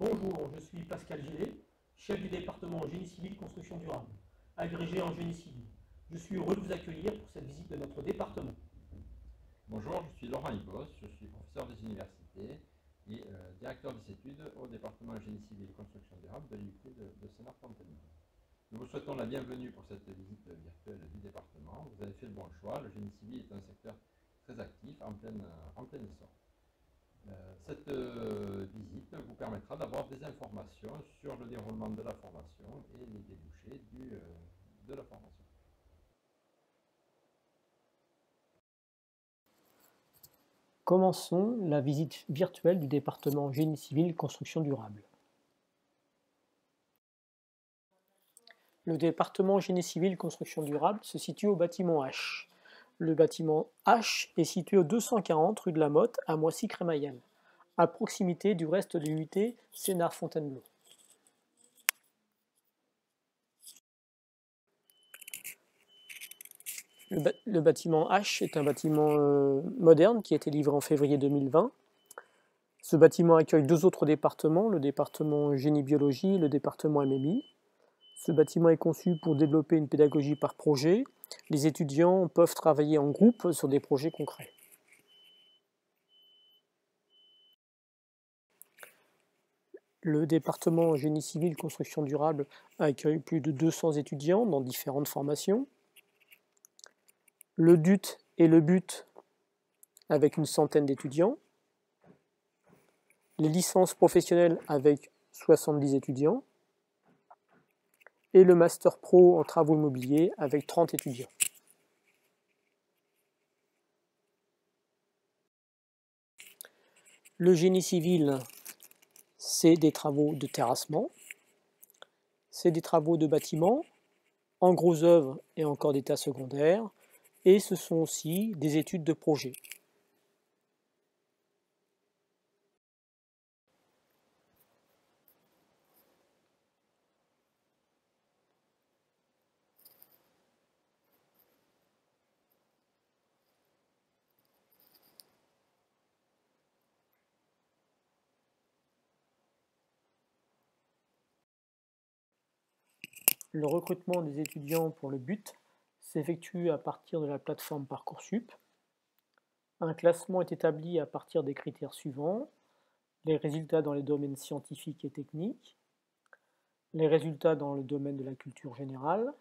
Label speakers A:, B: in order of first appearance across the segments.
A: Bonjour, je suis Pascal Gillet, chef du département génie civil construction durable, agrégé en génie civil. Je suis heureux de vous accueillir pour cette visite de notre département.
B: Bonjour, je suis Laurent Ibos, je suis professeur des universités et directeur des études au département génie civil et construction durable de l'UT de Sénart-Fontainebleau. Nous vous souhaitons la bienvenue pour cette visite virtuelle du département. Vous avez fait le bon choix, le génie civil est un secteur très actif, en plein essor. Cette visite vous permettra d'avoir des informations sur le déroulement de la formation et les débouchés de la formation.
C: Commençons la visite virtuelle du département Génie civil construction durable. Le département Génie civil construction durable se situe au bâtiment H. Le bâtiment H est situé au 240 rue de la Motte à Moissy-Crémailles, à proximité du reste de l'UT Sénart-Fontainebleau. Le bâtiment H est un bâtiment moderne qui a été livré en février 2020. Ce bâtiment accueille deux autres départements, le département Génie Biologie et le département MMI. Ce bâtiment est conçu pour développer une pédagogie par projet. Les étudiants peuvent travailler en groupe sur des projets concrets. Le département Génie civil construction durable accueille plus de 200 étudiants dans différentes formations. Le DUT et le BUT avec une centaine d'étudiants. Les licences professionnelles avec 70 étudiants. Et le Master Pro en travaux immobiliers avec 30 étudiants. Le génie civil, c'est des travaux de terrassement, c'est des travaux de bâtiment, en gros œuvres et encore d'état secondaire, et ce sont aussi des études de projet. Le recrutement des étudiants pour le BUT s'effectue à partir de la plateforme Parcoursup. Un classement est établi à partir des critères suivants: les résultats dans les domaines scientifiques et techniques, les résultats dans le domaine de la culture générale,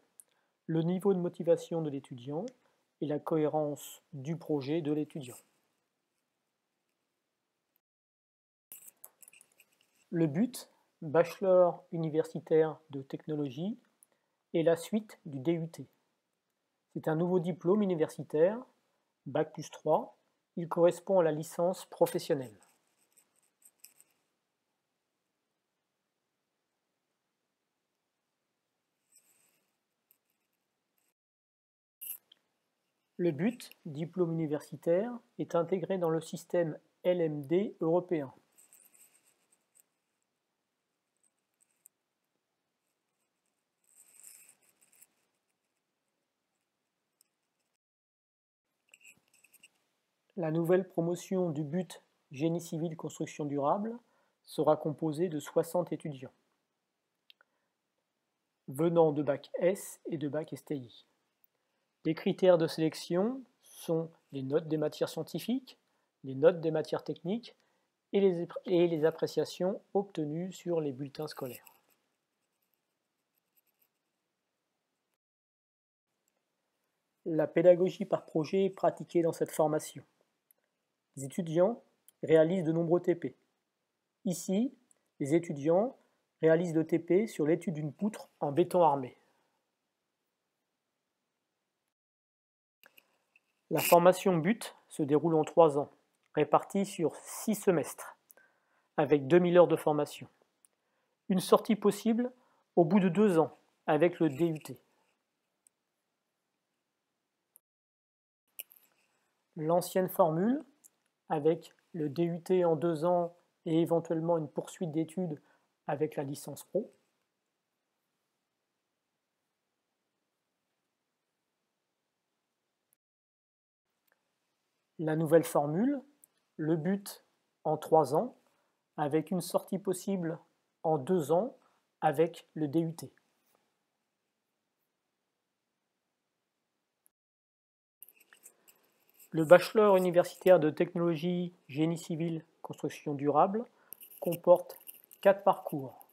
C: le niveau de motivation de l'étudiant et la cohérence du projet de l'étudiant. Le BUT, Bachelor universitaire de technologie, est la suite du DUT. C'est un nouveau diplôme universitaire, Bac plus 3, il correspond à la licence professionnelle. Le BUT, diplôme universitaire, est intégré dans le système LMD européen. La nouvelle promotion du BUT Génie civil construction durable sera composée de 60 étudiants, venant de Bac S et de Bac STI. Les critères de sélection sont les notes des matières scientifiques, les notes des matières techniques et les appréciations obtenues sur les bulletins scolaires. La pédagogie par projet est pratiquée dans cette formation. Les étudiants réalisent de nombreux TP. Ici, les étudiants réalisent le TP sur l'étude d'une poutre en béton armé. La formation BUT se déroule en 3 ans, répartie sur 6 semestres, avec 2000 heures de formation. Une sortie possible au bout de 2 ans, avec le DUT. L'ancienne formule, avec le DUT en 2 ans et éventuellement une poursuite d'études avec la licence pro. La nouvelle formule, le BUT en 3 ans, avec une sortie possible en 2 ans avec le DUT. Le bachelor universitaire de technologie, génie civil, construction durable comporte 4 parcours.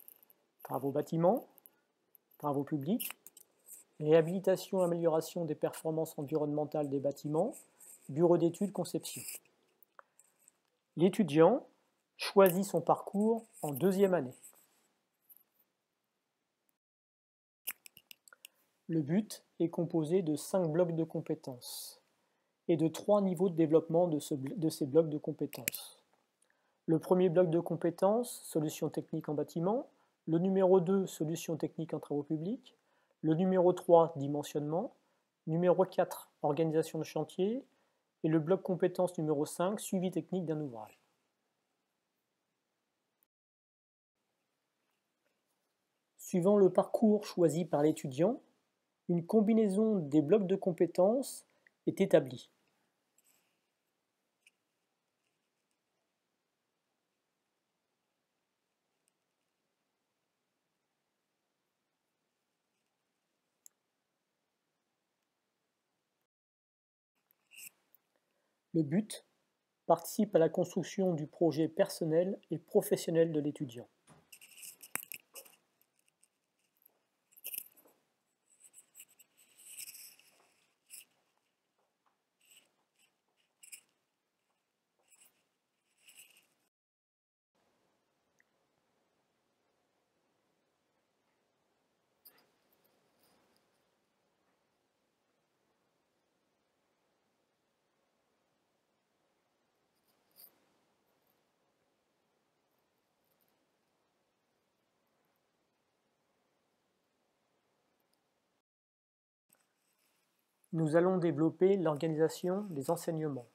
C: Travaux bâtiments, travaux publics, réhabilitation et amélioration des performances environnementales des bâtiments, bureau d'études conception. L'étudiant choisit son parcours en 2e année. Le but est composé de 5 blocs de compétences et de 3 niveaux de développement de ces blocs de compétences. Le premier bloc de compétences, solutions techniques en bâtiment, le numéro 2, solutions techniques en travaux publics, le numéro 3, dimensionnement, numéro 4, organisation de chantier, et le bloc compétences numéro 5, suivi technique d'un ouvrage. Suivant le parcours choisi par l'étudiant, une combinaison des blocs de compétences est établie. Le but participe à la construction du projet personnel et professionnel de l'étudiant. Nous allons développer l'organisation des enseignements.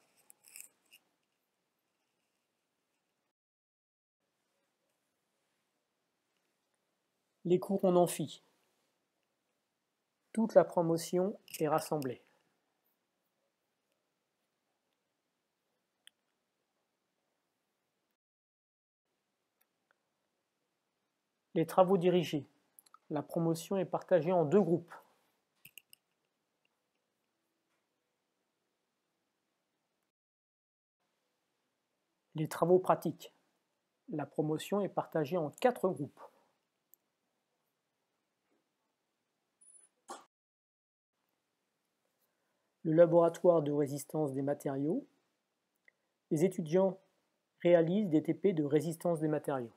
C: Les cours en amphi. Toute la promotion est rassemblée. Les travaux dirigés. La promotion est partagée en 2 groupes. Les travaux pratiques. La promotion est partagée en 4 groupes. Le laboratoire de résistance des matériaux. Les étudiants réalisent des TP de résistance des matériaux.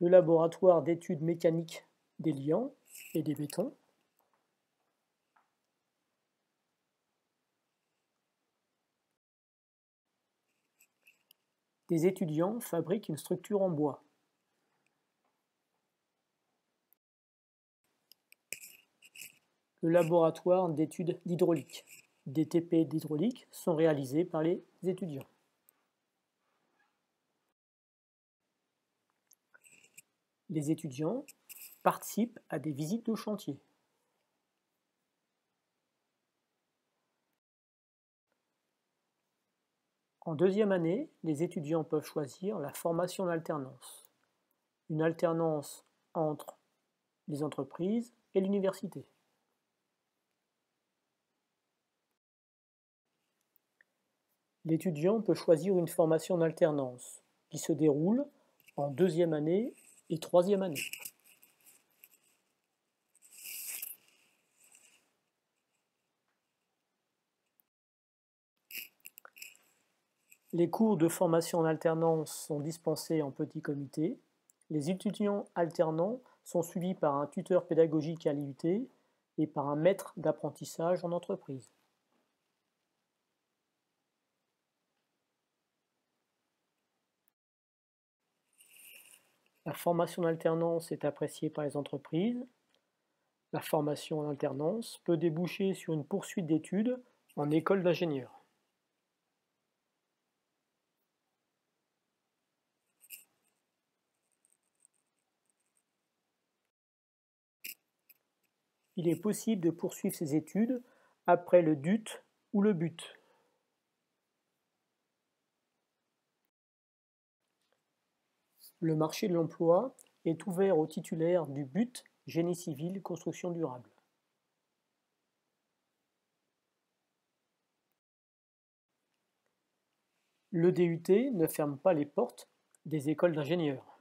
C: Le laboratoire d'études mécaniques des liants et des bétons. Des étudiants fabriquent une structure en bois. Le laboratoire d'études d'hydraulique. Des TP d'hydraulique sont réalisés par les étudiants. Les étudiants participent à des visites de chantier. En 2e année, les étudiants peuvent choisir la formation en alternance. Une alternance entre les entreprises et l'université. L'étudiant peut choisir une formation en alternance qui se déroule en 2e année et 3e année. Les cours de formation en alternance sont dispensés en petit comité. Les étudiants alternants sont suivis par un tuteur pédagogique à l'IUT et par un maître d'apprentissage en entreprise. La formation en alternance est appréciée par les entreprises. La formation en alternance peut déboucher sur une poursuite d'études en école d'ingénieur. Il est possible de poursuivre ses études après le DUT ou le BUT. Le marché de l'emploi est ouvert aux titulaires du BUT Génie civil construction durable. Le DUT ne ferme pas les portes des écoles d'ingénieurs.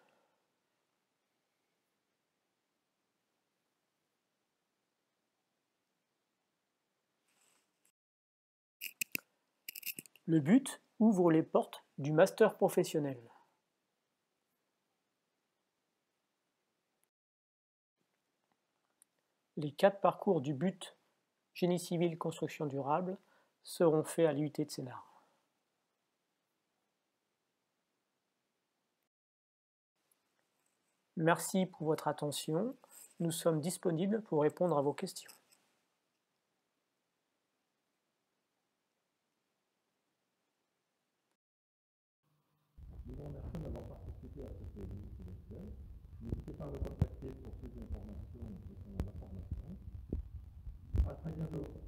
C: Le BUT ouvre les portes du master professionnel. Les 4 parcours du BUT Génie civil construction durable seront faits à l'IUT de Sénart. Merci pour votre attention. Nous sommes disponibles pour répondre à vos questions.
B: Nous vous remercions d'avoir participé à cette visite virtuelle. N'hésitez pas à nous contacter pour plus d'informations concernant la formation. À très bientôt.